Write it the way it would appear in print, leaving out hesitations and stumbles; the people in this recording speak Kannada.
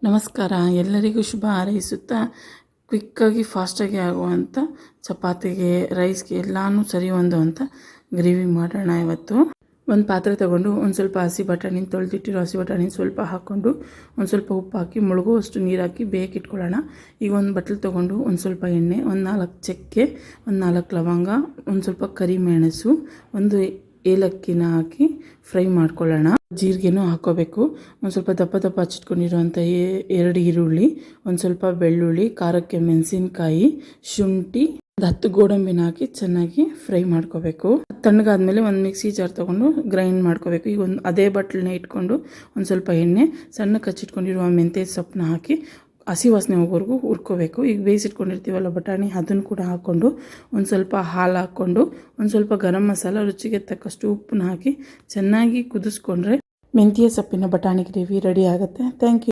ನಮಸ್ಕಾರ. ಎಲ್ಲರಿಗೂ ಶುಭ ಹಾರೈಸುತ್ತಾ ಕ್ವಿಕ್ಕಾಗಿ ಫಾಸ್ಟಾಗಿ ಆಗುವಂಥ ಚಪಾತಿಗೆ ರೈಸ್ಗೆ ಎಲ್ಲನೂ ಸರಿ ಹೊಂದುವಂಥ ಗ್ರೇವಿ ಮಾಡೋಣ. ಇವತ್ತು ಒಂದು ಪಾತ್ರೆ ತಗೊಂಡು ಒಂದು ಸ್ವಲ್ಪ ಹಸಿ ಬಟಾಣಿನ ತೊಳೆದಿಟ್ಟಿರೋ ಹಸಿ ಬಟಾಣಿನ ಸ್ವಲ್ಪ ಹಾಕ್ಕೊಂಡು ಒಂದು ಸ್ವಲ್ಪ ಉಪ್ಪು ಹಾಕಿ ಮುಳುಗುವಷ್ಟು ನೀರು ಹಾಕಿ ಬೇಯಕ್ಕೆ ಇಟ್ಕೊಳ್ಳೋಣ. ಈಗ ಒಂದು ಬಟ್ಲು ತೊಗೊಂಡು ಒಂದು ಸ್ವಲ್ಪ ಎಣ್ಣೆ, ಒಂದು 4 ಚಕ್ಕೆ, ಒಂದು 4 ಲವಂಗ, ಒಂದು ಸ್ವಲ್ಪ ಕರಿಮೆಣಸು, ಒಂದು ಏಲಕ್ಕಿನ ಹಾಕಿ ಫ್ರೈ ಮಾಡ್ಕೊಳ್ಳೋಣ. ಜೀರಿಗೆನೂ ಹಾಕ್ಕೋಬೇಕು. ಒಂದು ಸ್ವಲ್ಪ ದಪ್ಪ ದಪ್ಪ ಹಚ್ಚಿಟ್ಕೊಂಡಿರುವಂಥ 2 ಈರುಳ್ಳಿ, ಒಂದು ಸ್ವಲ್ಪ ಬೆಳ್ಳುಳ್ಳಿ, ಖಾರಕ್ಕೆ ಮೆಣಸಿನ್ಕಾಯಿ, ಶುಂಠಿ, ಒಂದು 10 ಗೋಡಂಬಿನ ಹಾಕಿ ಚೆನ್ನಾಗಿ ಫ್ರೈ ಮಾಡ್ಕೋಬೇಕು. ತಣ್ಣಗಾದ್ಮೇಲೆ ಒಂದು ಮಿಕ್ಸಿ ಜಾರ್ ತೊಗೊಂಡು ಗ್ರೈಂಡ್ ಮಾಡ್ಕೋಬೇಕು. ಈಗ ಅದೇ ಬಟ್ಲನ್ನ ಇಟ್ಕೊಂಡು ಒಂದು ಸ್ವಲ್ಪ ಎಣ್ಣೆ, ಸಣ್ಣಕ್ಕೆ ಹಚ್ಚಿಟ್ಕೊಂಡಿರುವ ಮೆಂತ್ಯ ಸೊಪ್ಪನ್ನ ಹಾಕಿ ಹಸಿ ವಾಸನೆ ಹೋಗೋವರೆಗೂ ಹುರ್ಕೋಬೇಕು. ಈಗ ಬೇಯಿಸಿಟ್ಕೊಂಡಿರ್ತೀವಲ್ಲ ಬಟಾಣಿ, ಅದನ್ನು ಕೂಡ ಹಾಕ್ಕೊಂಡು ಒಂದು ಸ್ವಲ್ಪ ಹಾಲು ಹಾಕ್ಕೊಂಡು ಒಂದು ಸ್ವಲ್ಪ ಗರಂ ಮಸಾಲ, ರುಚಿಗೆ ತಕ್ಕಷ್ಟು ಉಪ್ಪನ್ನ ಹಾಕಿ ಚೆನ್ನಾಗಿ ಕುದಿಸ್ಕೊಂಡ್ರೆ ಮೆಂತ್ಯ ಸೊಪ್ಪಿನ ಬಟಾಣಿ ಗ್ರೇವಿ ರೆಡಿ ಆಗುತ್ತೆ. Thank you.